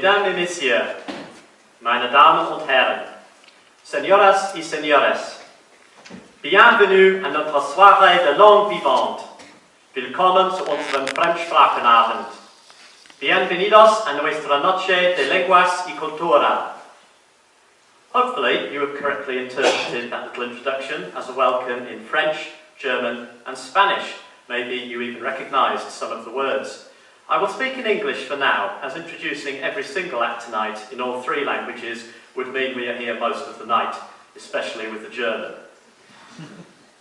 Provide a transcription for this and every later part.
Mesdames et Messieurs, meine Damen und Herren, Señoras y Señores, bienvenue à notre soirée de langue vivante. Willkommen zu unserem Fremdsprachenabend. Bienvenidos a nuestra noche de lenguas y cultura. Hopefully you have correctly interpreted that little introduction as a welcome in French, German and Spanish. Maybe you even recognised some of the words. I will speak in English for now, as introducing every single act tonight in all three languages would mean we are here most of the night, especially with the German.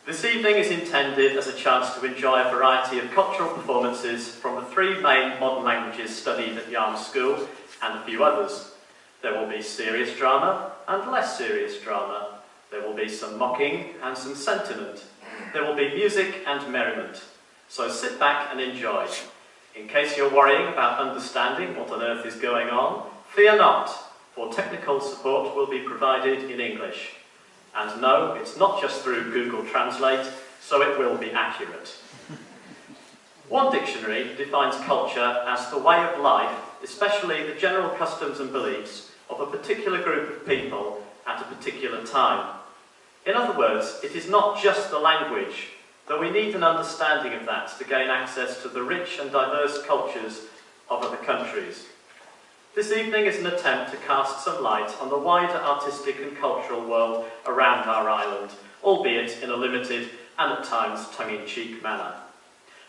This evening is intended as a chance to enjoy a variety of cultural performances from the three main modern languages studied at Yarm School and a few others. There will be serious drama and less serious drama. There will be some mocking and some sentiment. There will be music and merriment. So sit back and enjoy. In case you're worrying about understanding what on earth is going on, fear not, for technical support will be provided in English. And no, it's not just through Google Translate, so it will be accurate. One dictionary defines culture as the way of life, especially the general customs and beliefs of a particular group of people at a particular time. In other words, it is not just the language, though we need an understanding of that to gain access to the rich and diverse cultures of other countries. This evening is an attempt to cast some light on the wider artistic and cultural world around our island, albeit in a limited and at times tongue-in-cheek manner.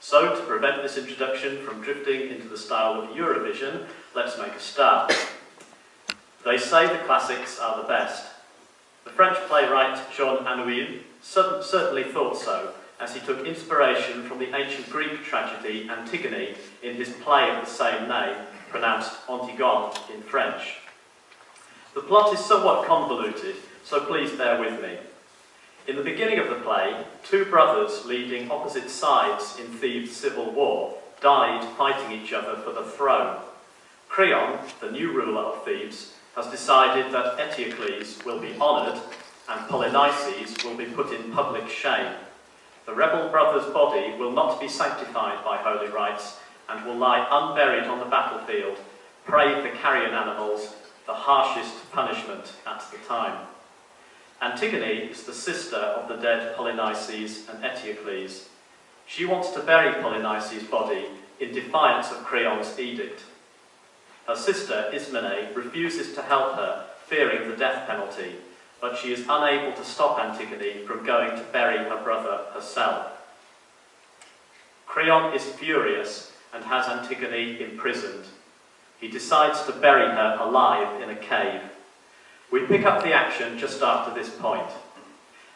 So, to prevent this introduction from drifting into the style of Eurovision, let's make a start. They say the classics are the best. The French playwright Jean Anouilh certainly thought so, as he took inspiration from the ancient Greek tragedy Antigone in his play of the same name, pronounced Antigone in French. The plot is somewhat convoluted, so please bear with me. In the beginning of the play, two brothers leading opposite sides in Thebes' civil war died fighting each other for the throne. Creon, the new ruler of Thebes, has decided that Eteocles will be honoured and Polynices will be put in public shame. The rebel brother's body will not be sanctified by holy rites and will lie unburied on the battlefield, prey for carrion animals, the harshest punishment at the time. Antigone is the sister of the dead Polynices and Eteocles. She wants to bury Polynices' body in defiance of Creon's edict. Her sister, Ismene, refuses to help her, fearing the death penalty, but she is unable to stop Antigone from going to bury her brother herself. Creon is furious and has Antigone imprisoned. He decides to bury her alive in a cave. We pick up the action just after this point.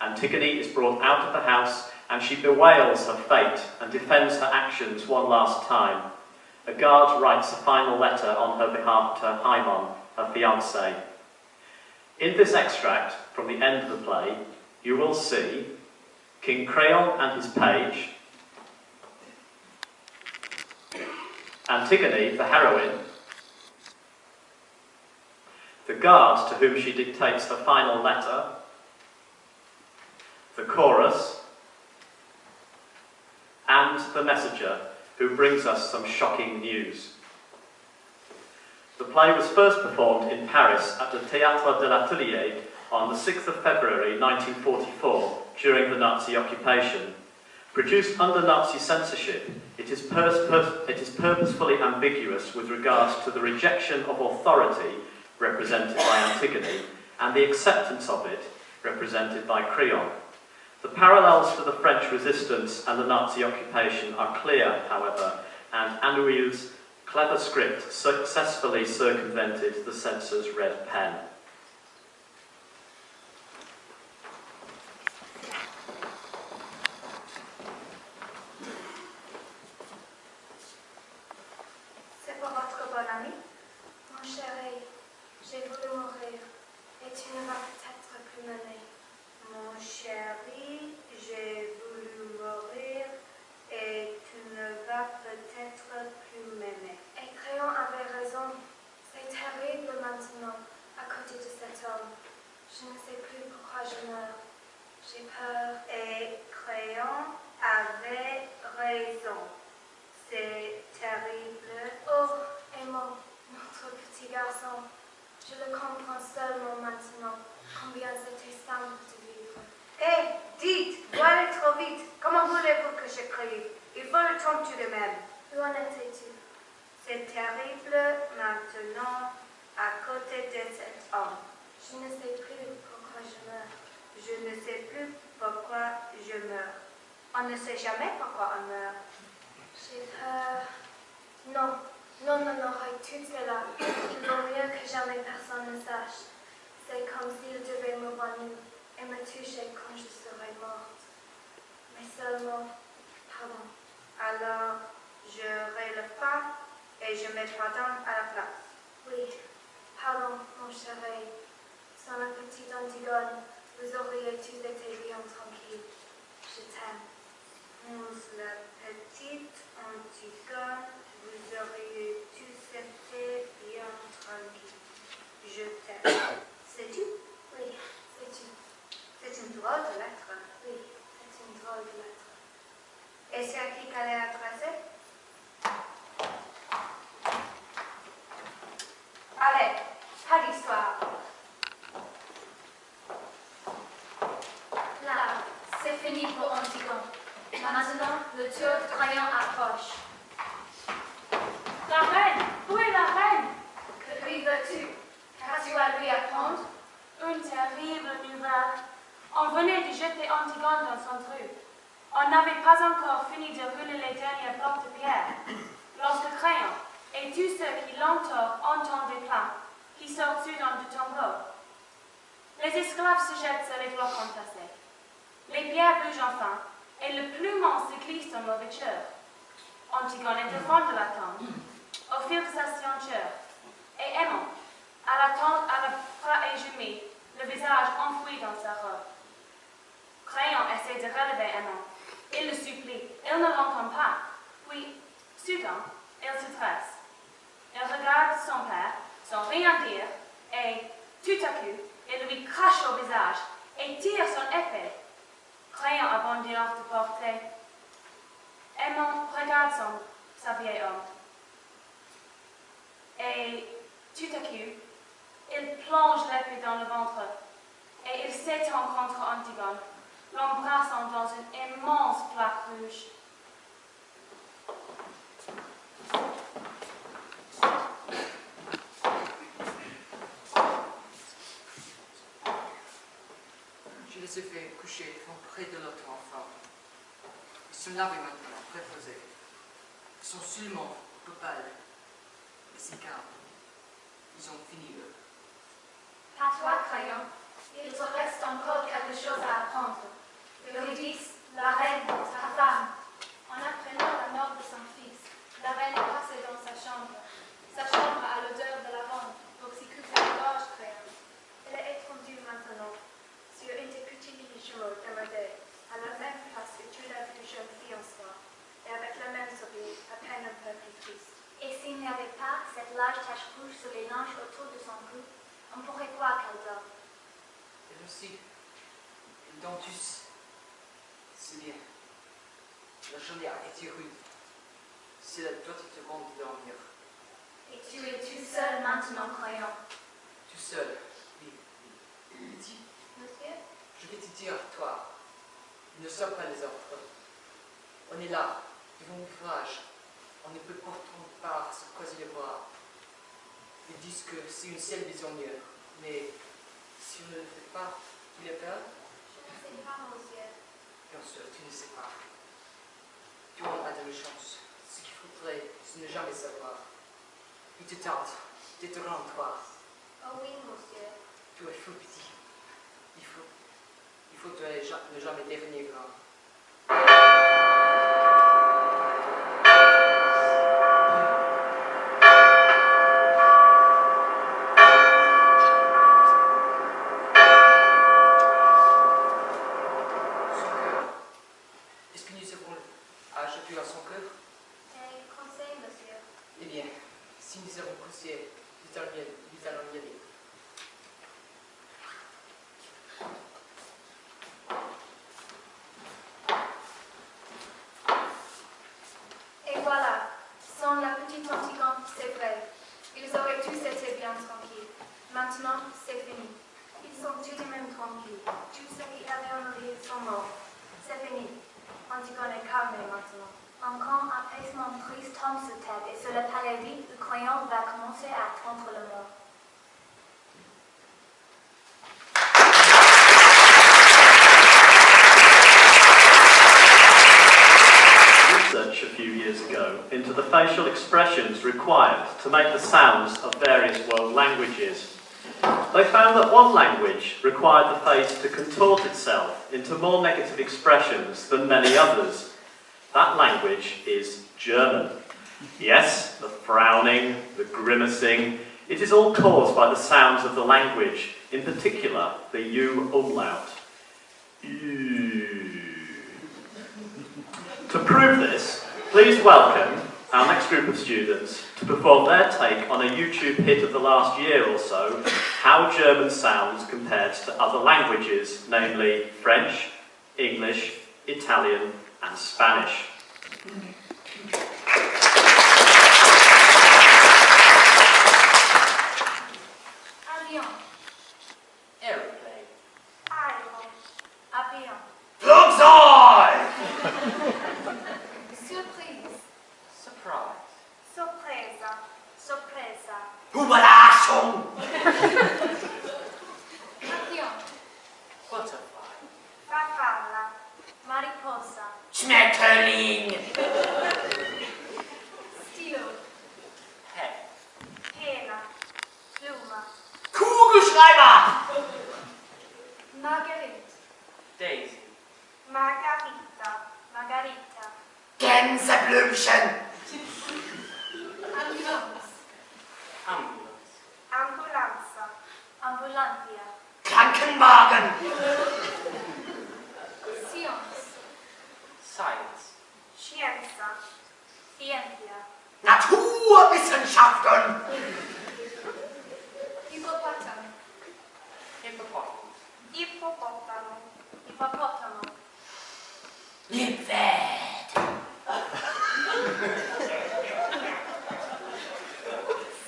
Antigone is brought out of the house and she bewails her fate and defends her actions one last time. A guard writes a final letter on her behalf to Haimon, her fiancé. In this extract from the end of the play, you will see King Creon and his page, Antigone, the heroine, the guard to whom she dictates her final letter, the chorus, and the messenger who brings us some shocking news. The play was first performed in Paris at the Théâtre de l'Atelier on the 6th of February 1944 during the Nazi occupation. Produced under Nazi censorship, it is purposefully ambiguous with regards to the rejection of authority, represented by Antigone, and the acceptance of it, represented by Creon. The parallels to the French resistance and the Nazi occupation are clear, however, and Anouilh's clever script successfully circumvented the censor's red pen. C'est pour votre bonne amie? Mon chéri, j'ai voulu mourir, et tu ne vas peut-être plus m'aimer. Mon chéri, j'ai voulu mourir, et tu ne vas peut-être plus m'aimer. Et Créon avait raison. C'est terrible maintenant, à côté vite, comment voulez-vous que j'écrive? Il faut le temps tout de même. Où en étais-tu? C'est terrible maintenant à côté de cet homme. Je ne sais plus pourquoi je meurs. Je ne sais plus pourquoi je meurs. On ne sait jamais pourquoi on meurt. J'ai peur. Non, non, non, non, avec tout cela, il vaut mieux que jamais personne ne sache. C'est comme s'il devait me voir nu et me toucher quand je serai morte. Mais seulement, pardon. Alors, je relève pas et je mets pardon à la place. Oui, pardon, mon chéri. Sans la petite Antigone, vous auriez tous été bien tranquilles. Je t'aime. Nous, la petite Antigone, vous auriez tous été bien tranquilles. Je t'aime. C'est tout? Oui, c'est tout. C'est une drôle de lettre. Oui, c'est une drôle de lettre. Et c'est à qui qu'elle est adressée? Allez, pas d'histoire. Là, c'est fini pour Antigone. Maintenant, le tour de crayon approche. La reine! Où est la reine? Que lui veux-tu? Qu'as-tu à lui apprendre? Une terrible nouvelle. On venait de jeter Antigone dans son trou. On n'avait pas encore fini de rouler les derniers blocs de pierre. Lorsque Crayon et tous ceux qui l'entourent entendent des plats qui sortent soudain du tombeau. Les esclaves se jettent sur les blocs entassés. Les pierres bougent enfin et le plumon se glisse en mauvaiture. Antigone est au fond de la tombe, au fil de sa ceinture, et aimant, à la bras éjumés, le visage enfoui dans sa robe. Crayon essaie de relever Aimant. Il le supplie, il ne l'entend pas. Puis, soudain, il se dresse. Il regarde son père, sans rien dire, et, tout à coup, il lui crache au visage et tire son épée. Crayon abandonne de portée. Aimant regarde sa vieille homme. Et, tout à coup, il plonge l'épée dans le ventre et il s'étend contre Antigone, l'embrassant dans une immense plaque rouge. Je les ai fait coucher près de l'autre enfant. Ils sont lavés maintenant, préposés. Ils sont seulement un peu pâles, mais c'est calme. Ils ont fini eux. À toi, Crayon, il te reste encore quelque chose à apprendre. Eurydice, la reine, ta femme. En apprenant la mort de son fils, la reine est passée dans sa chambre. Sa chambre a l'odeur de lavande pour s'y couper la gorge, Crayon. Elle est étendue maintenant sur une des petits lits jumeaux damodés, à la même place que tu l'as vue jeune fille en soi, et avec la même sourire, à peine un peu plus triste. Et s'il n'y avait pas cette large tache rouge sur les langes autour de son cou, on pourrait croire qu'elle dort. Et aussi, ils dont tous. C'est bien. La journée a été rude. C'est la petite seconde de dormir. Et tu es tout seul maintenant, Crayon. Tout seul, oui. Dis, Monsieur? je vais te dire, toi, ne sors pas les autres. On est là, devant l'ouvrage. On ne peut pourtant pas se croiser les bras. Ils disent que c'est une seule vision mieux. Mais si on ne le fait pas, tu les peur? Je ne sais pas, monsieur. Bien sûr, tu ne sais pas. Tu en as de la chance. Ce qu'il faudrait, c'est ne jamais savoir. Il te tente de te rendre toi. Oh oui, monsieur. Tu es fou petit. Il faut ne jamais devenir grand. À son cœur? Et conseil, monsieur. Eh bien, si nous avons poussé, nous allons y aller. Et voilà, sans la petite Antigone, c'est vrai. Ils auraient tous été bien tranquilles. Maintenant, c'est fini. Ils sont tout de même tranquilles. Tous ceux qui avaient en vie sont morts. C'est fini. Antigone calme maintenant. Encore un pincement triste tombe sur tête et sur le palais vide, le crayon va commencer à tendre le mot. Research a few years ago into the facial expressions required to make the sounds of various world languages. They found that one language required the face to contort itself into more negative expressions than many others. That language is German. Yes, the frowning, the grimacing, it is all caused by the sounds of the language, in particular the U umlaut. To prove this, please welcome our next group of students to perform their take on a YouTube hit of the last year or so, how German sounds compared to other languages, namely French, English, Italian and Spanish. Avion, Airplane. Aero. avion, Flugzeug! surprise, Surprise. Sorpresa. Sorpresa. Überraschung! avion, Butterfly. Farfalla. mariposa, Schmetterling! stylo, Pen. Pena. Pluma. Kugelschreiber! marguerite, Daisy. Margarita. margarita, Gänseblümchen! ambulance, Ambulance. Ambulanza. ambulancia, Krankenwagen! science, Science. Scienza. ciencia, Naturwissenschaften! hippopotam, Hippopotamus. Ippopotamo. hippopotamo, Liebwert!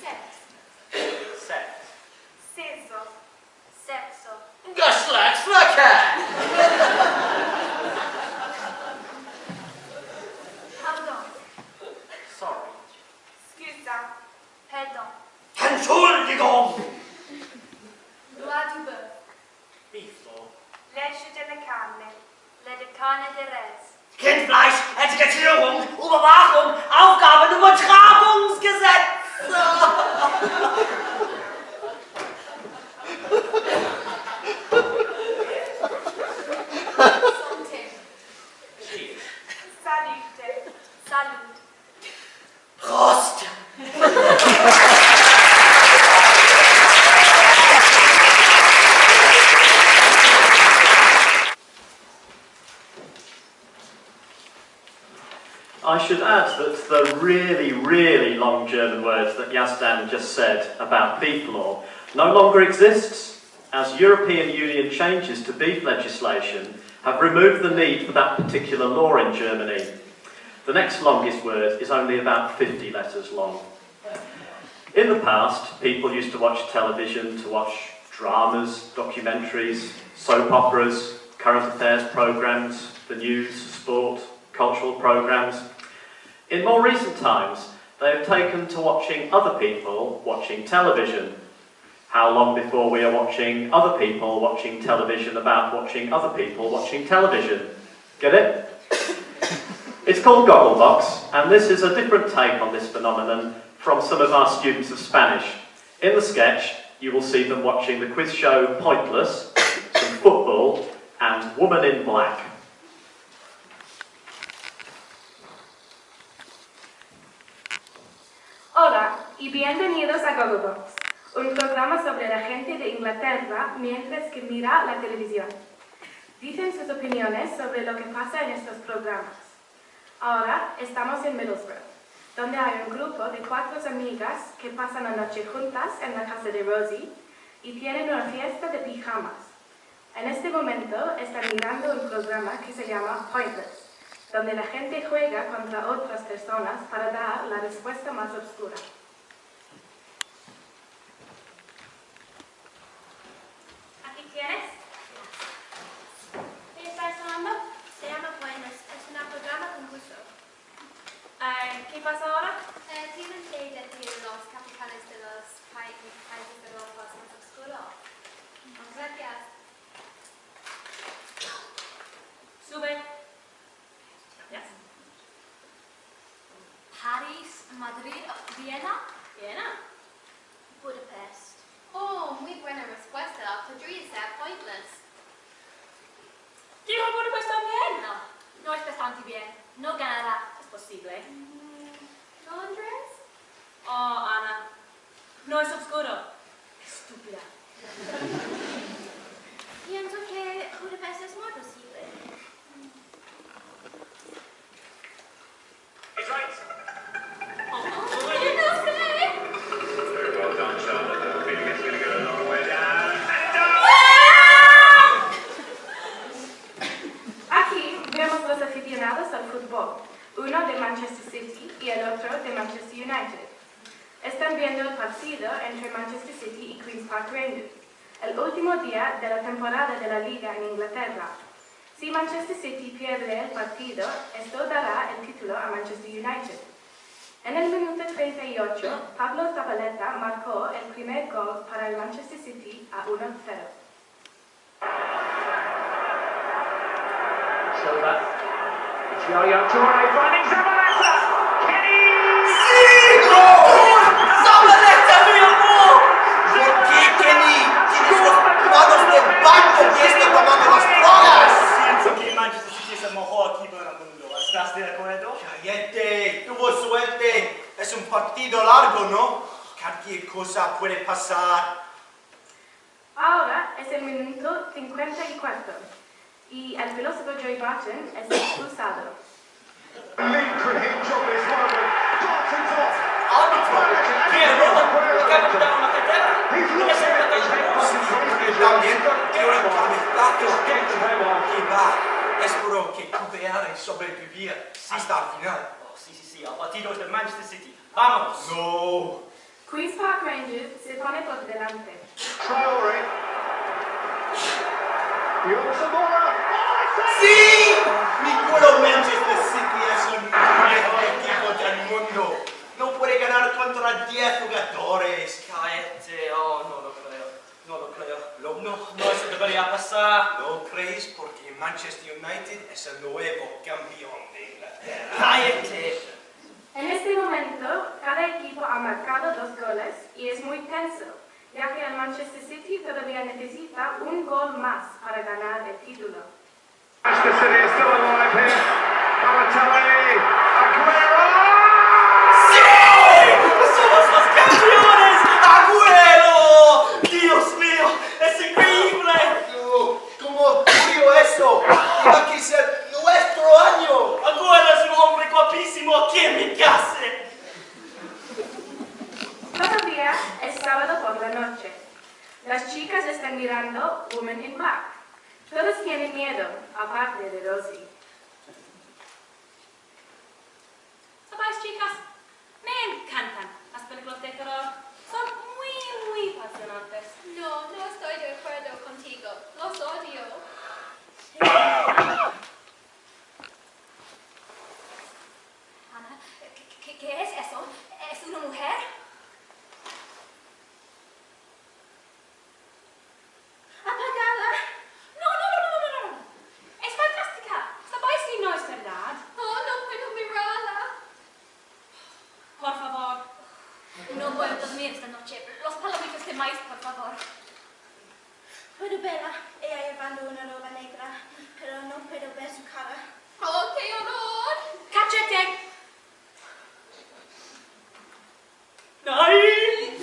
sex, Sex. Seso. sexo, Geschlechtsverkehr! pardon, Sorry. Scusa. pardon, Entschuldigung! loi du bœuf, Beef law. Legge delle canne. lait de carne de res, Kindfleisch, Etikettierung, Überwachung, Aufgabenübertragungsgesetz! santé, Cheers. Salute. salud, Prost! I should add that the really, really long German words that Yazdan just said about beef law no longer exists, as European Union changes to beef legislation have removed the need for that particular law in Germany. The next longest word is only about 50 letters long. In the past, people used to watch television to watch dramas, documentaries, soap operas, current affairs programmes, the news, sport, cultural programmes. In more recent times, they have taken to watching other people watching television. How long before we are watching other people watching television about watching other people watching television? Get it? It's called Gogglebox, and this is a different take on this phenomenon from some of our students of Spanish. In the sketch, you will see them watching the quiz show Pointless, some football, and Woman in Black. Hola y bienvenidos a Gogglebox, un programa sobre la gente de Inglaterra mientras que mira la televisión. Dicen sus opiniones sobre lo que pasa en estos programas. Ahora estamos en Middlesbrough, donde hay un grupo de 4 amigas que pasan la noche juntas en la casa de Rosie y tienen una fiesta de pijamas. En este momento están mirando un programa que se llama Pointless, donde la gente juega contra otras personas para dar la respuesta más oscura. ¿aquí tienes? ¿Qué estás hablando? Se llama Pointless. Es una Paris, Madrid, Viena. Viena. Budapest. Oh, muy buena respuesta. La podría ser pointless. ¿Dijo Budapest también? No, no es bastante bien. No ganará. Es posible. Londres? Oh, Ana. No es oscuro. Estúpida. Pienso que Budapest es muy posible. He's right. Yo no sé. Very well done, Charlotte. I think it's going to go a long way down. Aquí vemos los aficionados al fútbol, uno de Manchester City y el otro de Manchester United. Están viendo el partido entre Manchester City y Queen's Park Rangers, el último día de la temporada de la Liga en Inglaterra. Si Manchester City pierde el partido, esto dará el título a Manchester United. En el minuto 38, Pablo Zabaleta marcó el primer gol para el Manchester City a 1-0. So that it's Yaya Toure finding Zabaleta. Kenny! ¡Zabaleta, mi amor! ¿Por qué, Kenny? Tienes los manos de banco que está tomando las drogas. Pienso que Manchester City es el mejor equipo del mundo. ¿Estás de acuerdo? Cállate, tuvo suerte. Es un partido largo, ¿no? Cualquier cosa puede pasar. Ahora es el minuto 54 y el filósofo Joey Barton es expulsado. También quiero el cabezazo. Que va. Espero que cooperar y sobrevivir hasta el final. Oh, sí, el partido es de Manchester City. ¡Vámonos! No. Queen's Park Rangers se pone por delante. ¡Sí! Ninguno Manchester City es el mejor equipo del mundo. No puede ganar contra 10 jugadores. Cállate, oh, no lo creo. No, eso debería pasar. ¿No crees? Porque Manchester United es el nuevo campeón de Inglaterra. Cállate. En este momento, cada equipo ha marcado 2 goles y es muy tenso, ya que el Manchester City todavía necesita un gol más para ganar el título. Manchester City is still alive here. Balotelli, Aguero! ¡Sí! ¡Somos los campeones! ¡Aguero! ¡Dios mío! ¡Es increíble! No, ¿cómo ocurrió eso? Tiene que ser nuestro año. ¡Aguero es un hombre guapísimo aquí en mi casa! Todavía es sábado por la noche. Las chicas están mirando Women in Black. Todos tienen miedo, aparte de Rosie. ¿Sabéis, chicas? Me encantan las películas de terror. Son muy apasionantes. No, no estoy de acuerdo contigo. Los odio. Ana, ¿qué es eso? ¿Es una mujer? Apagada. No. Es fantástica. ¿Sabéis que no es verdad? Oh, no puedo mirarla. Por favor. No voy a dormir esta noche. Los palomitas de maíz, por favor. Puedo verla. Ella llevando una ropa negra, pero no puedo ver su cara. Oh, qué horror. ¡Cachete! ¡Ay!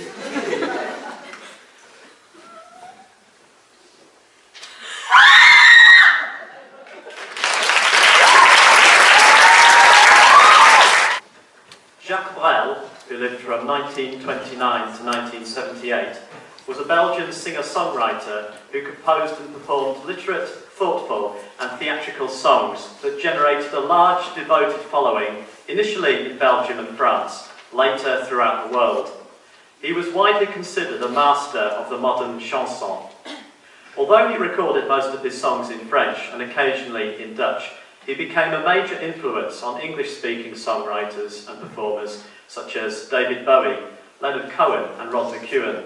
Jacques Brel, who lived from 1929 to 1978, was a Belgian singer-songwriter who composed and performed literate, thoughtful and theatrical songs that generated a large, devoted following, initially in Belgium and France, later throughout the world. He was widely considered a master of the modern chanson. Although he recorded most of his songs in French and occasionally in Dutch, he became a major influence on English-speaking songwriters and performers such as David Bowie, Leonard Cohen and Rod McEwen.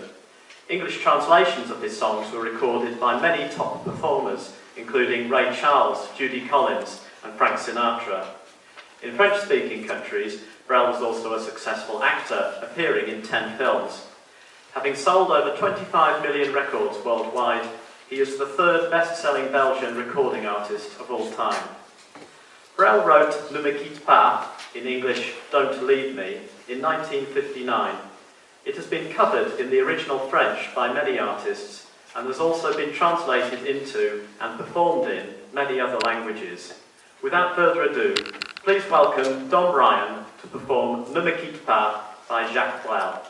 English translations of his songs were recorded by many top performers, including Ray Charles, Judy Collins and Frank Sinatra. In French-speaking countries, Brel was also a successful actor, appearing in 10 films. Having sold over 25 million records worldwide, he is the third best-selling Belgian recording artist of all time. Brel wrote Ne me quitte pas, in English, Don't Leave Me, in 1959. It has been covered in the original French by many artists and has also been translated into and performed in many other languages. Without further ado, please welcome Dom Ryan to perform Ne me quitte pas by Jacques Brel.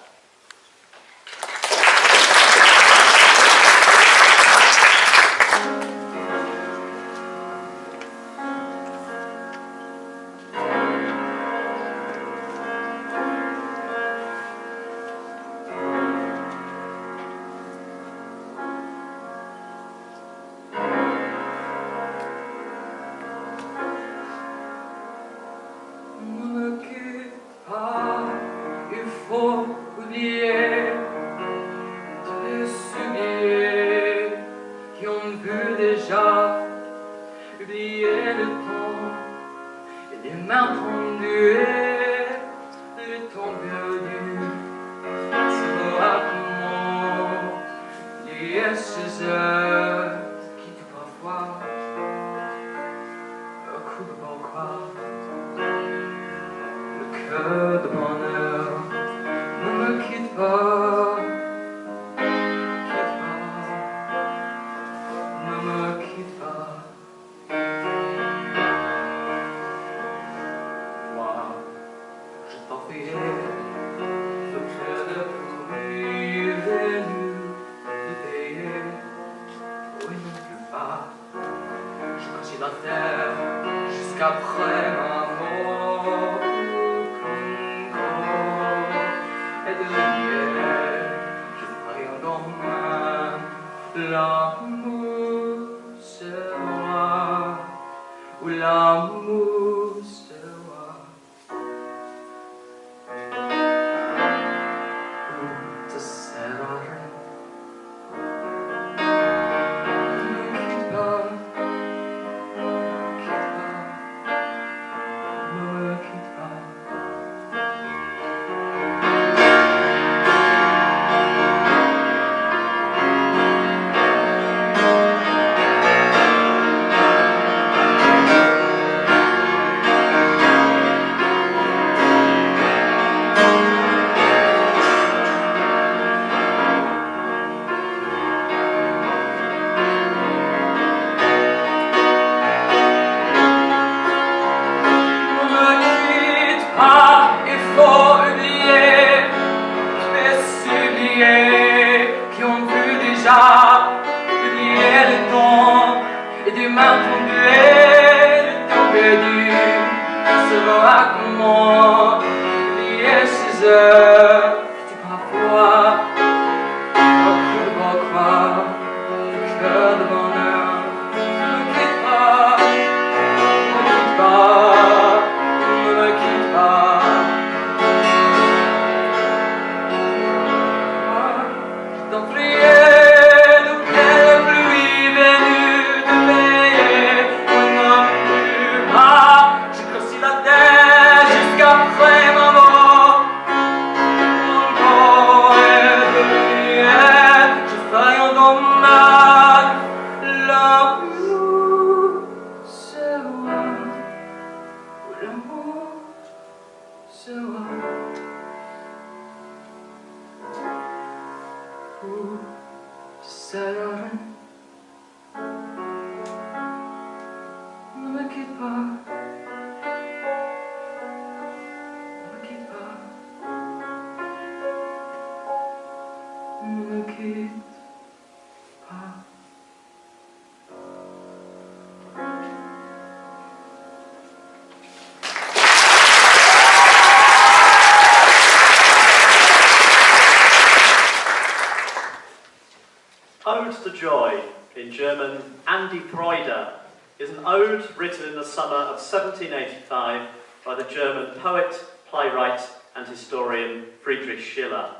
Ode to Joy, in German Andi Freude, is an ode written in the summer of 1785 by the German poet, playwright and historian Friedrich Schiller.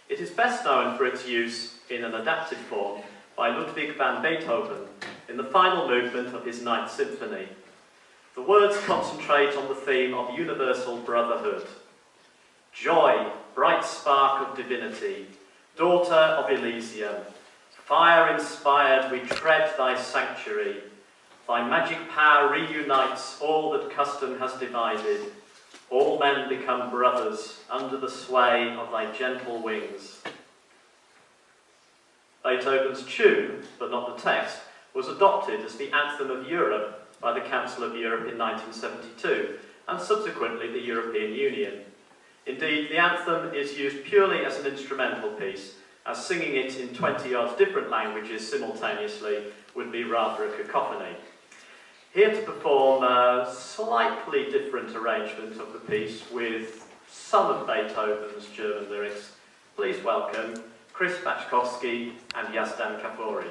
It is best known for its use in an adapted form by Ludwig van Beethoven in the final movement of his Ninth Symphony. The words concentrate on the theme of universal brotherhood. Joy, bright spark of divinity, daughter of Elysium, fire inspired we tread thy sanctuary. Thy magic power reunites all that custom has divided. All men become brothers under the sway of thy gentle wings. Beethoven's tune, but not the text, was adopted as the Anthem of Europe by the Council of Europe in 1972, and subsequently the European Union. Indeed, the anthem is used purely as an instrumental piece, as singing it in 20-odd different languages simultaneously would be rather a cacophony. Here to perform a slightly different arrangement of the piece with some of Beethoven's German lyrics, please welcome Chris Bachkowski and Yazdan Kapori.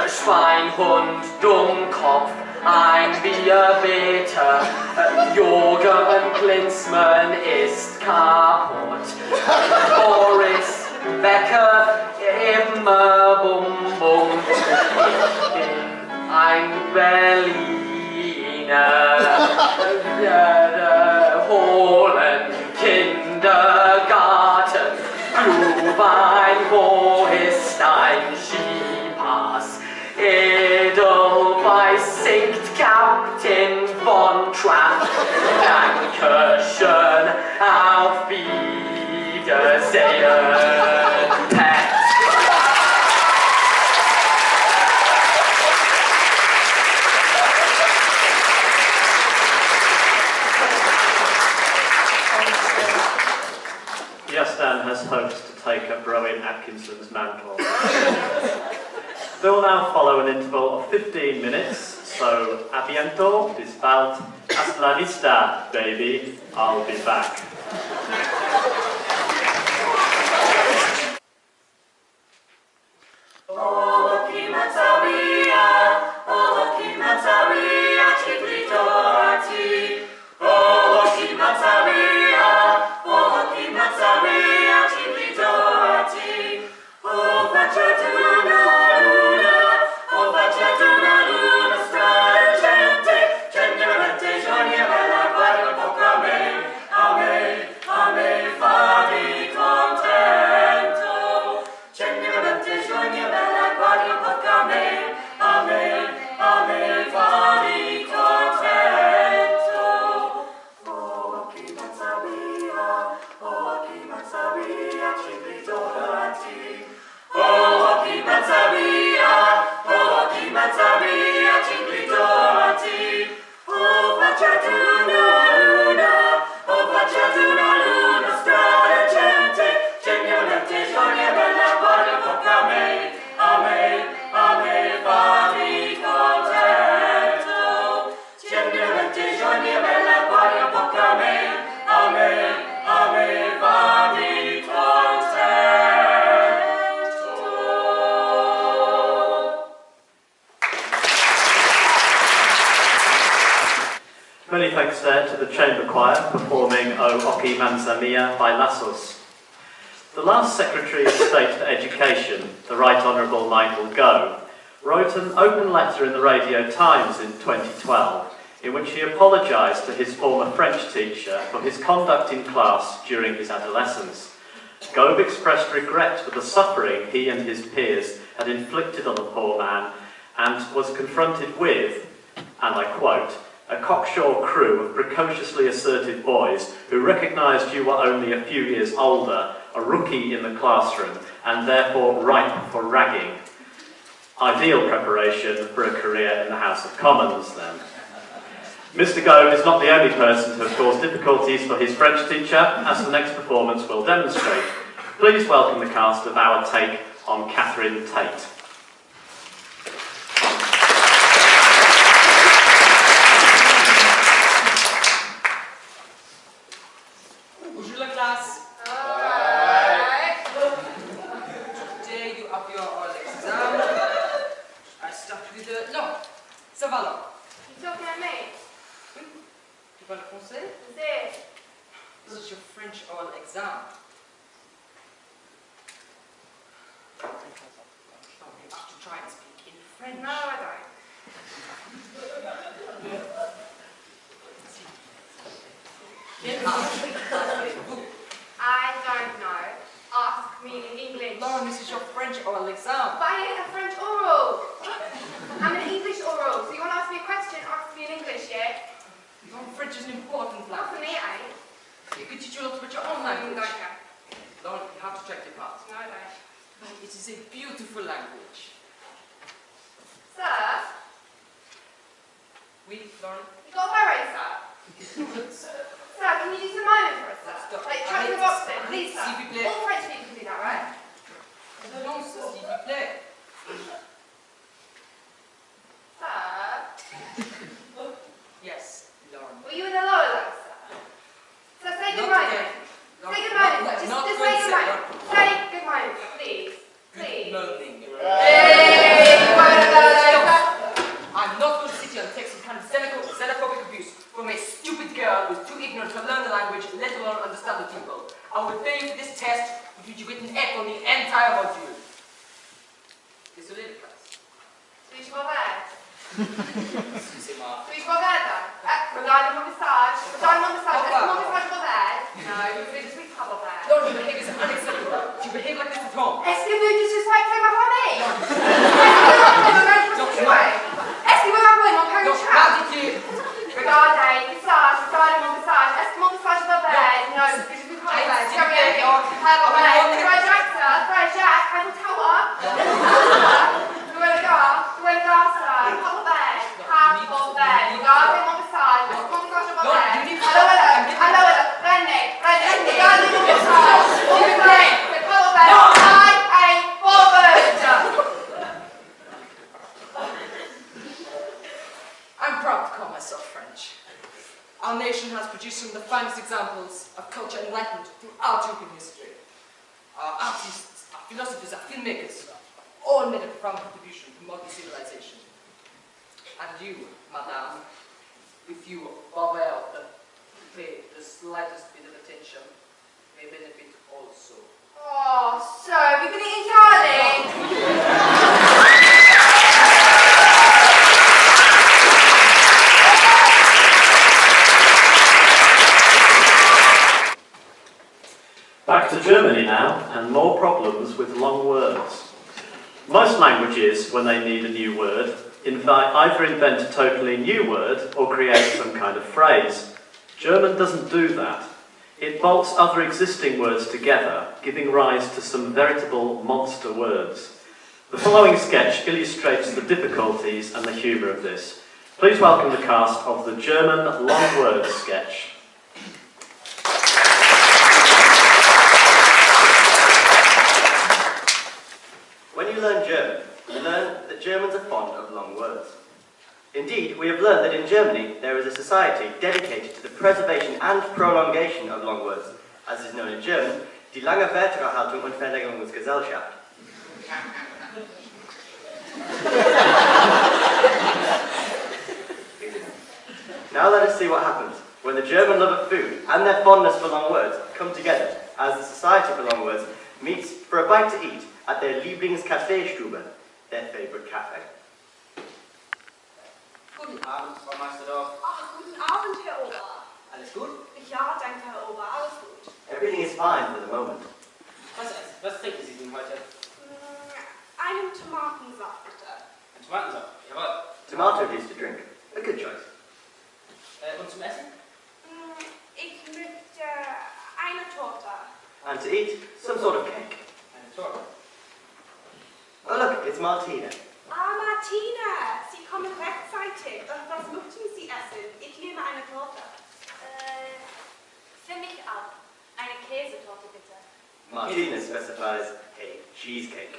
Schweinhund, Dummkopf, ein Bierbeter, Jürgen Klinsmann ist kaputt. Boris Becker, immer Bum Bum. Ich bin ein Berliner, holen Kindergarten, Glühwein, wo ist ein Skipass? Edelweiß singt Captain von Trapp. Dankeschön, auf Wiedersehen. Yazdan has hoped to take up Rowan Atkinson's mantle. There will now follow an interval of 15 minutes, so a bientôt, bis bald, Hasta la vista, baby. I'll be back. Many thanks there to the chamber choir performing O Occhi Manza Mia by Lassos. The last Secretary of State for Education, the Right Honourable Michael Gove, wrote an open letter in the Radio Times in 2012 in which he apologised to his former French teacher for his conduct in class during his adolescence. Gove expressed regret for the suffering he and his peers had inflicted on the poor man and was confronted with, and I quote, a cocksure crew of precociously assertive boys who recognised you were only a few years older, a rookie in the classroom, and therefore ripe for ragging. Ideal preparation for a career in the House of Commons, then. Mr. Gove is not the only person to have caused difficulties for his French teacher, as the next performance will demonstrate. Please welcome the cast of our take on Catherine Tate. Bonjour la classe. Today you have your oral exam. I start with the... Non, ça va là. You talking at me? Tu parles français? Yes. This is your French oral exam. Oh, you have to try and speak in French. No, I don't. I don't know. Ask me in English. Lauren, this is your French oral exam. But I ain't a French oral. I'm an English oral. So you want to ask me a question? Ask me in English, yeah? French is an important Not for language. me, it ain't. You could teach you a lot about your own No, language. I don't. Lauren, you have to check your part. No, I don't. But it is a beautiful language. Sir? Oui, Lauren? You got a beret, sir? Sir, can you do some miming for us, sir? Stop. Like, chuck the box in, please, sir. S'il vous plaît. All French people can do that, right? Non, s'il vous plaît. Sir? Yes, Lauren. Were you in the lower level, sir? So say good Not morning. again. Say good morning. Just Not say good, good sir. morning. Say good morning, sir, please. Good morning. Hey, I'm not going to sit here and take some kind of xenophobic abuse from a stupid girl who's too ignorant to learn the language, let alone understand the people. I will pay you for this test, which you get an F on the entire module. Désolé, les classes. Suis-je mauvaise? Excusez-moi. Suis-je mauvaise? Regardez mon message. Regardez mon message. Est-ce que mon message est mauvaise? No, you just speak mauvaise. No, your behavior is unacceptable. You behave like this at home. Est-ce que vous disrespectez ma famille? Est-ce que vous m'appelez mon père Non, chat? pas dit. Regardez, message. Regardez mon message. Est-ce que mon message est mauvaise? No, je suis pas mauvaise. Sérieux, frère Jacques, sir. Frère Jacques, I will tell her. Où est le gars? Où est le gars, sir? Pas mauvaise. Pas mauvaise. Regardez mon message. Est-ce que mon message est mauvaise? Allô, René. Regardez mon message. Mon message, c'est pas mauvaise. I ain't bothered. some of the finest examples of culture and enlightenment throughout European history. Our artists, our philosophers, our filmmakers, all made a profound contribution to modern civilization. And you, madame, if you bother to pay the slightest bit of attention, may benefit also. Oh, so we're going to eat darling. Back to Germany now, and more problems with long words. Most languages, when they need a new word, either invent a totally new word or create some kind of phrase. German doesn't do that. It bolts other existing words together, giving rise to some veritable monster words. The following sketch illustrates the difficulties and the humour of this. Please welcome the cast of the German long words sketch. When you learn German, you learn that Germans are fond of long words. Indeed, we have learned that in Germany there is a society dedicated to the preservation and prolongation of long words, as is known in German, die lange Werterhaltung und Verlängerungsgesellschaft. Now let us see what happens when the German love of food and their fondness for long words come together as the Society for Long Words meets for a bite to eat at their Lieblingskaffeestube, their favourite cafe. Guten Abend, Frau Meisterdorf. Ach, guten Abend, Herr Ober. Alles gut? Ja, danke, Herr Ober, alles gut. Everything is fine for the moment. Was trinken Sie denn heute? Einen Tomatensaft, bitte. Ein Tomatensaft, jawohl. Tomato juice to drink. A good choice. Und zum Essen? Ich möchte eine Torte. And to eat, some sort of cake. Eine Torte. Oh look, it's Martina. Ah, Martina, Sie kommen rechtzeitig. Was möchten Sie essen? Ich nehme eine Torte. Für mich auch. Eine Käsetorte, bitte. Martina specifies a cheesecake.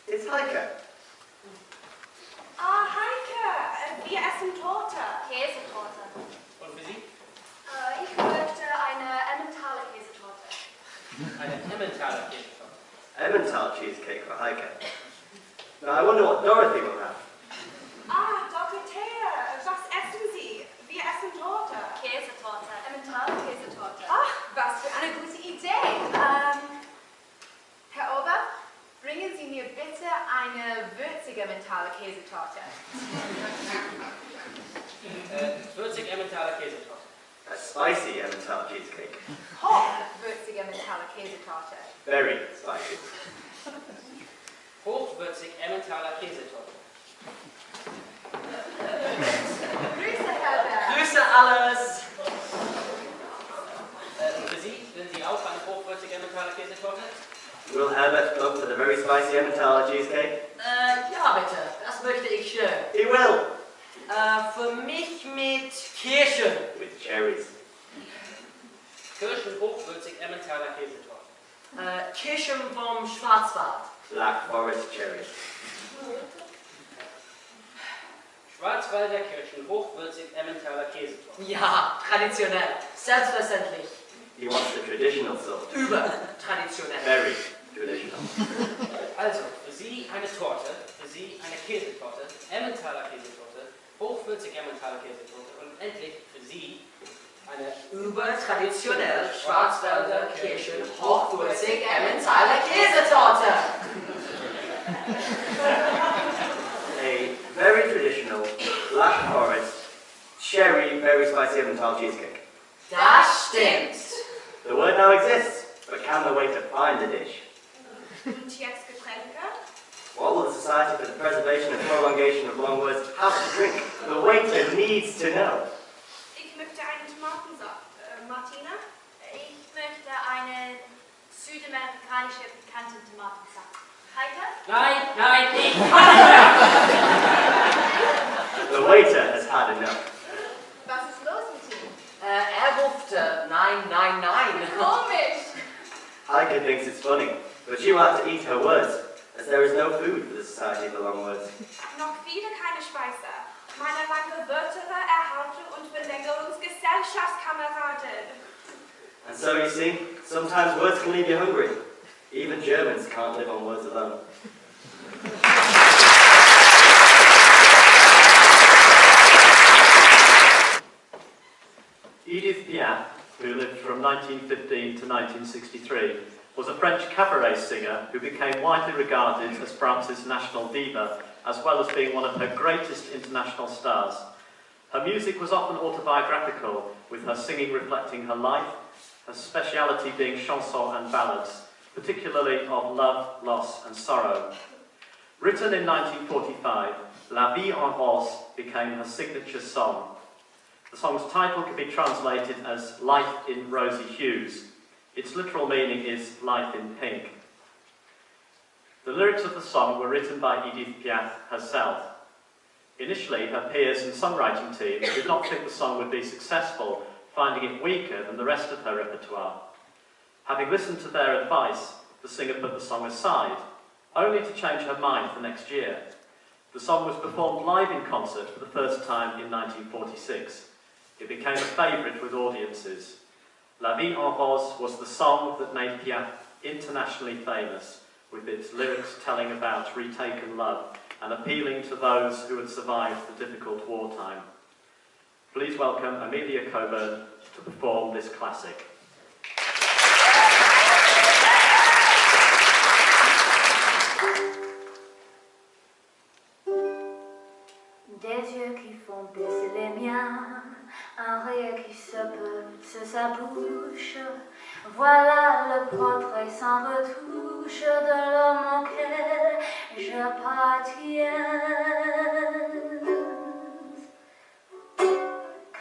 It's Heike. Ah, Heike, wir essen Torte. Käsetorte. Und für Sie? Ich möchte eine Emmentaler Käsetorte. Eine Emmentaler Käsetorte. Emmental cheesecake for Heike. Now I wonder what Dorothy will have. Ah, Dorothea, was essen Sie? Wir essen Torte. Käsetorte. Emmentaler Käsetorte. Ach, was für eine gute Idee. Herr Ober, bringen Sie mir bitte eine würzige Emmentaler Käsetorte. Würzig Emmentaler Käsetorte. A spicy Emmental cheesecake. Hochwürzige Emmentaler Käsetorte. Very spicy. Hochwürzig Emmentaler Käsetorte. Grüße, Herbert. Grüße alles! Und für Sie? Sind Sie auch eine hochwürzige Emmentaler Käsetorte? Will Herbert go for the very spicy Emmentaler cheesecake? Ja, bitte. Das möchte ich schön. He will. Für mich mit Kirschen. With cherries. Kirschen hochwürzig Emmentaler Käsetorte. Kirschen vom Schwarzwald. Black Forest cherries. Schwarzwälder Kirschen hochwürzig Emmentaler Käsetorte. Ja, traditionell. Selbstverständlich. He wants the traditional sort. Übertraditionell. Very traditional. Also, für Sie eine Torte, für Sie eine Käsetorte, Emmentaler Käsetorte, hochwürzig Emmentaler Käsetorte und endlich für Sie eine Übertraditionell Schwarzwälder Kirschen hochwürzig Emmentaler Käsetorte. A very traditional Black Forest cherry very spicy Emmentaler cheesecake. Das stimmt. The word now exists, but can the waiter find the dish? Und jetzt Getränke? What will the Society for the Preservation and Prolongation of Long Words have to drink? The waiter needs to know. Ich möchte einen Tomatensaft. Martina? Ich möchte einen südamerikanische pikante Tomatensaft. Heike? Nein, ich! The waiter has had enough. Was ist los mit ihm? Rufte nein, nein, nein. Komisch. Heike thinks it's funny, but she will have to eat her words, as there is no food for the Society for Long Words. Noch wieder keine Speise. meine lange Wörter erhalte und Verlängerungsgesellschaftskameraden. And so you see, sometimes words can leave you hungry. Even Germans can't live on words alone. Edith Piaf, who lived from 1915 to 1963, was a French cabaret singer who became widely regarded as France's national diva, as well as being one of her greatest international stars. Her music was often autobiographical, with her singing reflecting her life, her speciality being chansons and ballads, particularly of love, loss and sorrow. Written in 1945, La Vie en Rose became her signature song. The song's title can be translated as Life in Rosy Hues. Its literal meaning is Life in Pink. The lyrics of the song were written by Edith Piaf herself. Initially, her peers and songwriting team did not think the song would be successful, finding it weaker than the rest of her repertoire. Having listened to their advice, the singer put the song aside, only to change her mind the next year. The song was performed live in concert for the first time in 1946. It became a favourite with audiences. La Vie en Rose was the song that made Piaf internationally famous, with its lyrics telling about retaken love and appealing to those who had survived the difficult wartime. Please welcome Amelia Coburn to perform this classic. Des yeux qui font baisser les miens, un rire qui se peut sur sa bouche. Voilà le portrait sans retouche de l'homme auquel j'appartiens.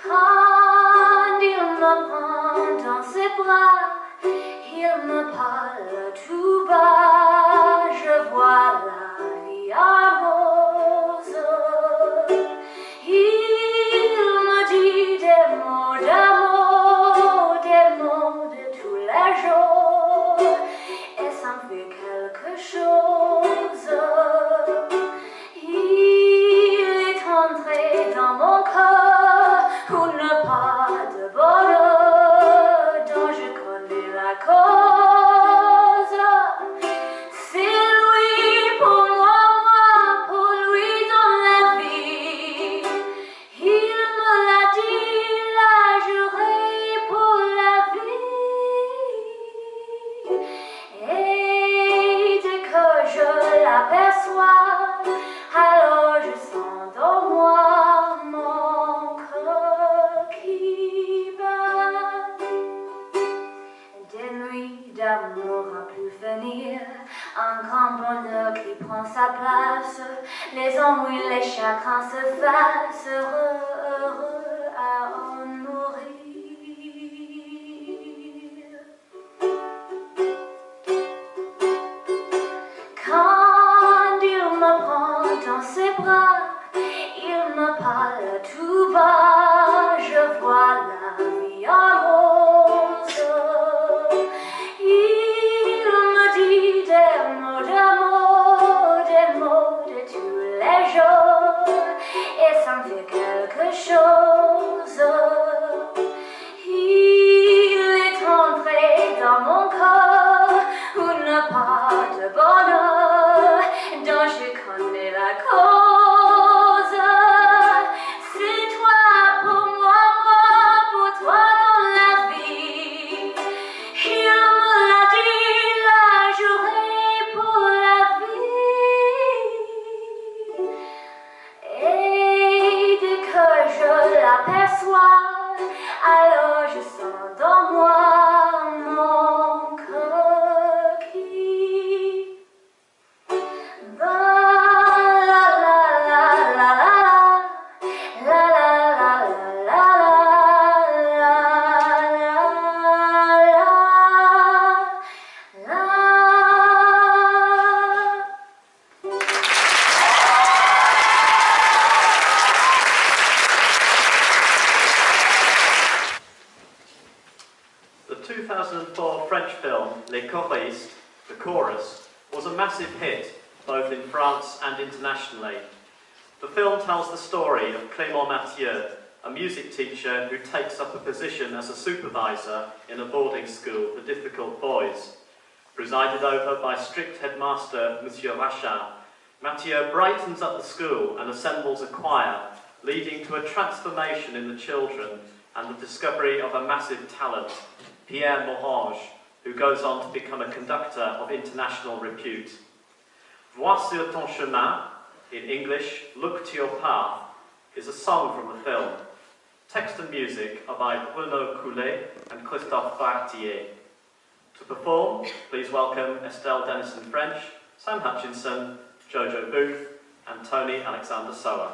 Quand il me prend dans ses bras, il me parle tout bas. Je vois la vie en rose. Il me dit des mots d'amour, des mots de tous les jours, et ça me fait quelque chose. Il est entré dans mon cœur pour ne pas de bonheur dont je connais la cause. C'est lui pour moi, pour lui dans la vie. Il me l'a dit, l'a juré pour la vie. Et dès que je l'aperçois, alors je sens dans moi mon cœur qui bat. Des nuits d'amour à plus finir, un grand bonheur qui prend sa place. Les ennuis, les chagrins se fassent heureux, heureux à en mourir. Quand il me prend dans ses bras, il me parle tout bas. Je vois la vie en rose. Il me dit des mots d'amour, des mots de tous les jours, et ça me fait quelque chose. Il est entré dans mon corps pour ne pas de bonheur dont je connais la cause. C'est toi pour moi, moi pour toi dans la vie. Il me l'a dit, l'a juré pour la vie. Et dès que je l'aperçois, alors je sens dans moi mon cœur qui bat. La la la la la la la la la la la. The 2004 French film Les Choristes, The Chorus, was a massive hit both in France and internationally. The film tells the story of Clément Mathieu, a music teacher who takes up a position as a supervisor in a boarding school for difficult boys. Presided over by strict headmaster Monsieur Rachat, Mathieu brightens up the school and assembles a choir, leading to a transformation in the children and the discovery of a massive talent, Pierre Morange, who goes on to become a conductor of international repute. Vois sur ton chemin, in English, Look to Your Path, is a song from the film. Text and music are by Bruno Coulet and Christophe Bartier. To perform, please welcome Estelle Denison-French, Sam Hutchinson, Jojo Booth, and Tony Alexander Sower.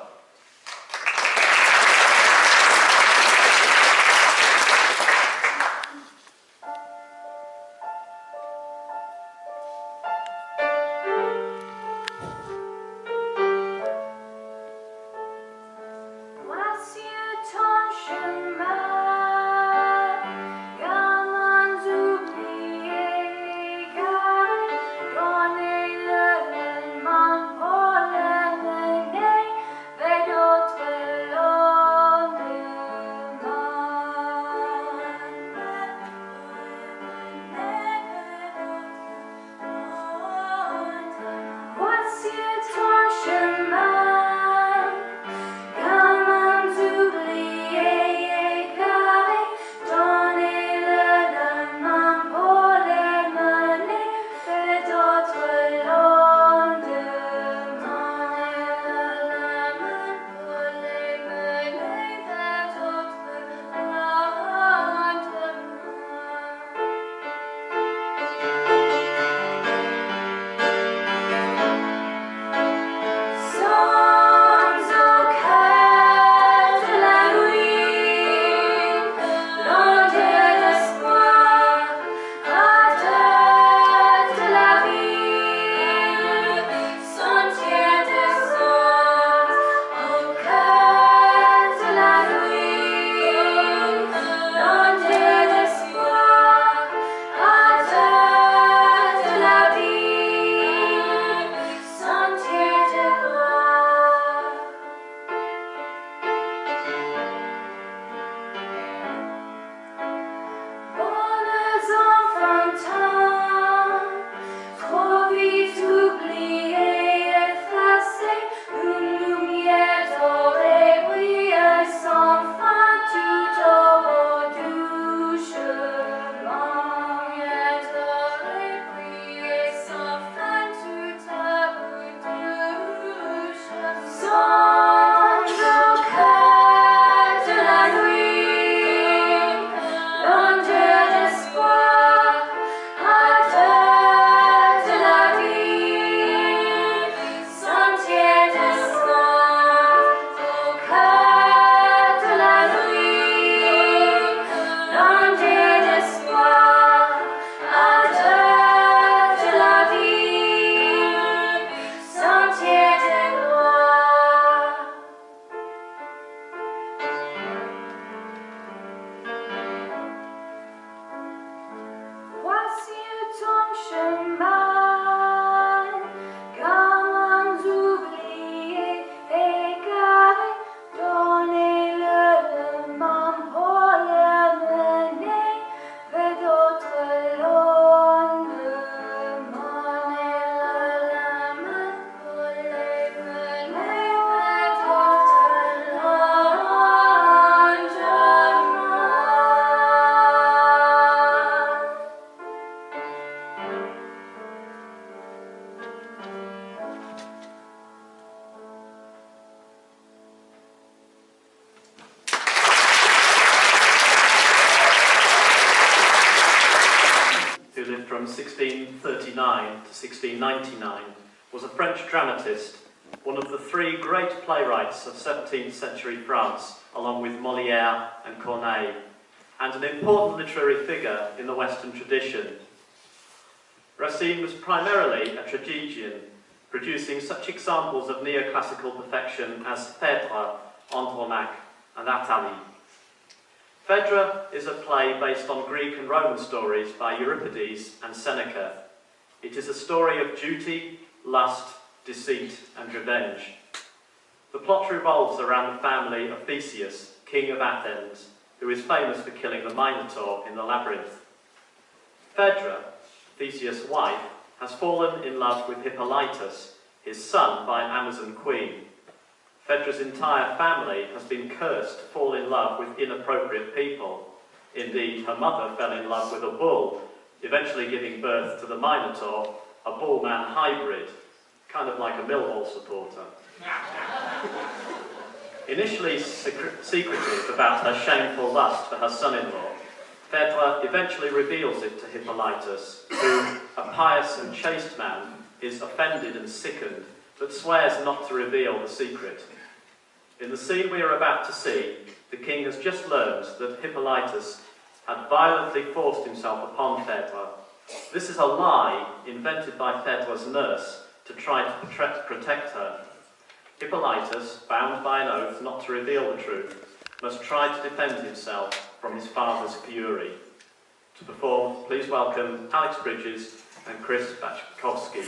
From 1639 to 1699, was a French dramatist, one of the three great playwrights of 17th century France, along with Molière and Corneille, and an important literary figure in the Western tradition. Racine was primarily a tragedian, producing such examples of neoclassical perfection as Phèdre, Andromaque, and Athalie. Phèdre is a play based on Greek and Roman stories by Euripides and Seneca. It is a story of duty, lust, deceit, and revenge. The plot revolves around the family of Theseus, king of Athens, who is famous for killing the Minotaur in the labyrinth. Phaedra, Theseus' wife, has fallen in love with Hippolytus, his son by an Amazon queen. Phaedra's entire family has been cursed to fall in love with inappropriate people. Indeed, her mother fell in love with a bull, eventually giving birth to the Minotaur, a bull-man hybrid, kind of like a Millwall supporter. Initially secretive about her shameful lust for her son-in-law, Phaedra eventually reveals it to Hippolytus, who, a pious and chaste man, is offended and sickened, but swears not to reveal the secret. In the scene we are about to see, the king has just learned that Hippolytus had violently forced himself upon Phaedra. This is a lie invented by Phaedra's nurse to try to protect her. Hippolytus, bound by an oath not to reveal the truth, must try to defend himself from his father's fury. To perform, please welcome Alex Bridges and Chris Bachkowski.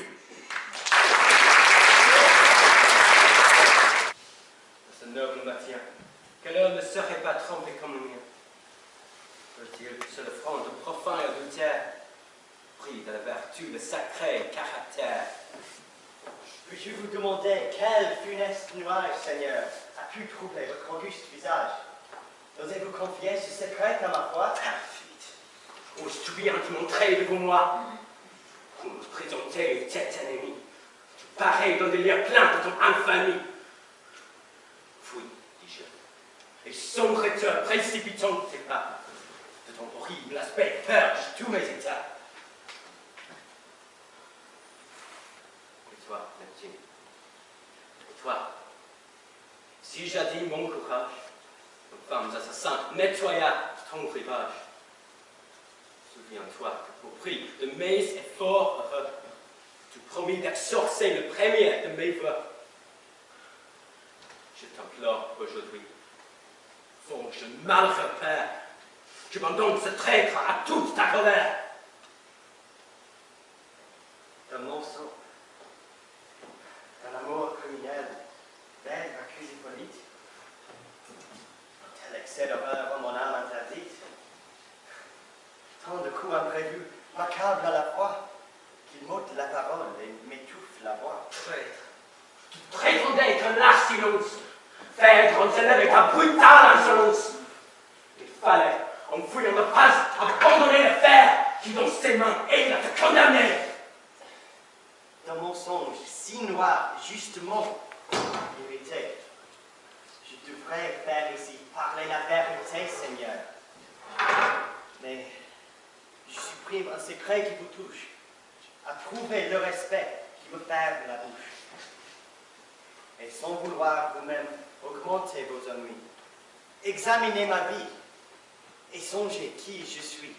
Ce noble maintien, quel homme ne serait pas trempé comme le mien? Peut-il que seul front de profane adultère, pris de la vertu de sacré caractère? Puis-je vous demander quel funeste nuage, Seigneur, a pu troubler votre auguste visage? N'osez-vous confier ce secret à ma foi? Perfide, oses-tu bien te montrer devant moi? Pour me présenter une tête ennemie, tu parais dans des lieux pleins de ton infamie. Fouille, dis-je, et sombre-toi, précipitant tes pas. De ton horrible aspect purge tous mes états. Et toi, Neptune, et toi, si jadis mon courage, aux femmes assassins, nettoya ton rivage, souviens-toi que pour prix de mes efforts heureux, tu promis d'exorcer le premier de mes voeux. Je t'implore aujourd'hui, fonge malheureux père, je m'abandonne ce traître à toute ta colère. D'un mensonge, d'un amour criminel, d'elle accuse Hippolyte. Tel excès d'horreur en mon âme interdite. Tant de coups imprévus m'accablent à la fois, qu'ils m'ôtent la parole et m'étouffent la voix. Traître, tu prétendais qu'un lâche silence, Phaèdre en s'élève avec ta brutale insolence. Il fallait, en fouillant le pas, abandonner le fer qui dans ses mains aide à te condamner. D'un mensonge si noir, justement, irrité, je devrais faire ici parler la vérité, Seigneur. Mais je supprime un secret qui vous touche, à prouver le respect qui me ferme la bouche. Et sans vouloir vous-même augmenter vos ennuis, examinez ma vie et songez qui je suis.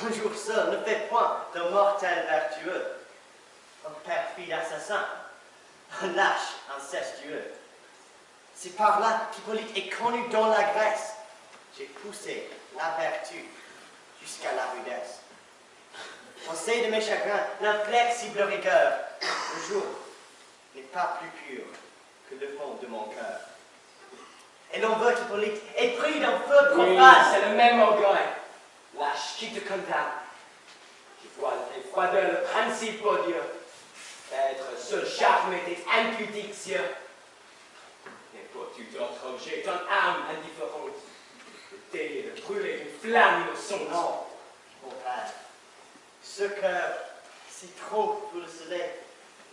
Un jour seul ne fait point d'un mortel vertueux, un perfide assassin, un lâche incestueux. C'est par là qu'Hippolyte est connu dans la Grèce. J'ai poussé la vertu jusqu'à la rudesse. On sait de mes chagrins l'inflexible rigueur. Le jour n'est pas plus pur que le fond de mon cœur. Et l'on veut qu'Hippolyte ait pris d'un feu profane. Oui, c'est le même orgueil, lâche qui te condamne. Tu vois tes froideurs le principe odieux, être seul charme était impudique cieux. Et pour tout autre objet, ton âme indifférente, le délire de brûler une flamme innocente. Non, mon père, ce cœur, si trop, vous le savez,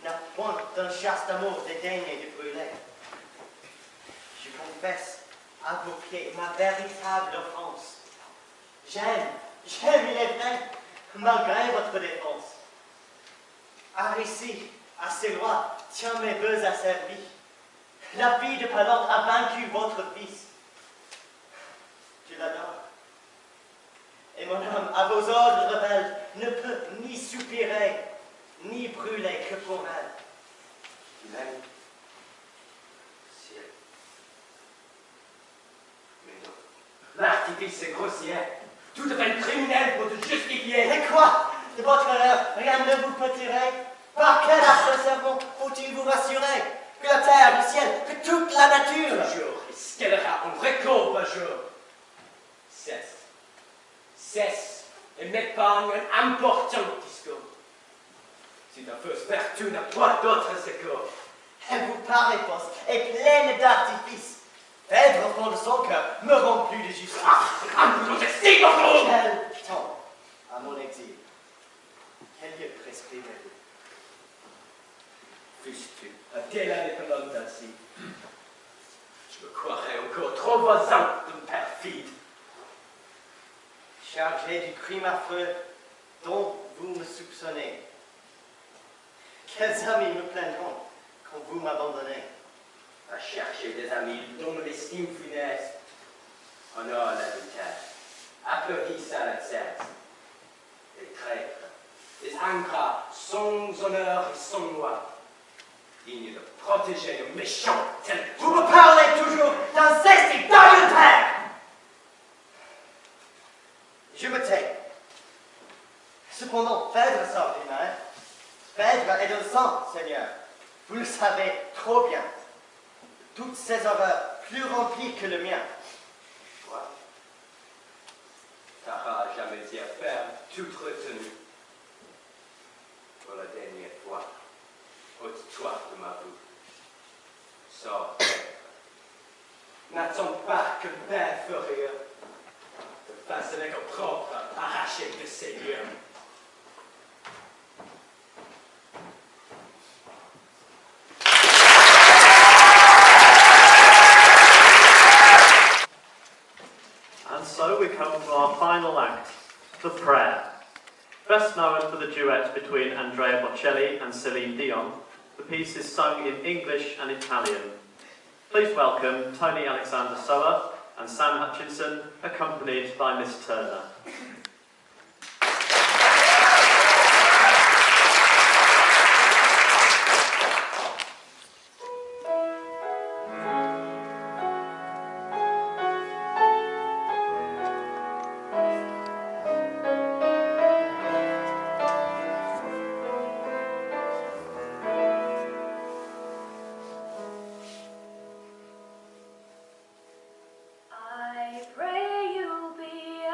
n'a point d'un chaste amour dédaigné de brûler. Je confesse à vos pieds ma véritable offense. J'aime, il est vrai, malgré votre défense. Aricie, à ses lois, tient mes vœux asservis. La fille de Palante a vaincu votre fils. Je l'adore. Et mon âme, à vos ordres rebelles, ne peut ni soupirer, ni brûler que pour elle. Tu m'aimes, ciel. Mais non. L'artifice est grossier. Tout devient criminel pour te justifier. Mais quoi? De votre honneur, rien ne vous peut tirer. Par quel acte de serment faut-il vous rassurer? que la terre, le ciel, que toute la nature. Toujours, il scellera un record par jour. Cesse, et m'épargne un important discours. Si ta fausse vertu n'a pas d'autre secours. Elle vous paraît fausse et pleine d'artifice. Phèdre au fond de son cœur me rend plus de justice. Quel temps à mon exil. Quel lieu prescrivez-vous? Fus-tu à quelle indépendance ainsi? Je me croirais encore trop voisin d'une perfide. Chargé du crime affreux dont vous me soupçonnez. Quels amis me plaindront quand vous m'abandonnez? À chercher des amis dont l'estime funeste. Honore l'adultère, applaudisse à l'excès. Des traîtres, des ingrats, sans honneur et sans loi, dignes de protéger le méchant tel que vous me parlez toujours d'inceste et d'adultère. Je me tais. Cependant, Phèdre sort des mains. Phèdre est de sang, Seigneur. Vous le savez trop bien. Toutes ces horreurs plus remplies que le mien. toi. T'auras jamais dit à faire toute retenue. Pour la dernière fois, ôte-toi de ma bouche. Sors, Phèdre. N'attends pas que père ferait te fasse avec un propre arraché de ses lieux. And so we come to our final act, the prayer. Best known for the duet between Andrea Bocelli and Celine Dion, the piece is sung in English and Italian. Please welcome Tony Alexander Sower and Sam Hutchinson, accompanied by Miss Turner. I pray you be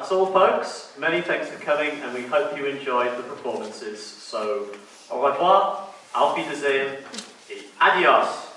That's all, folks. Many thanks for coming, and we hope you enjoyed the performances. So, au revoir, auf Wiedersehen, et adios.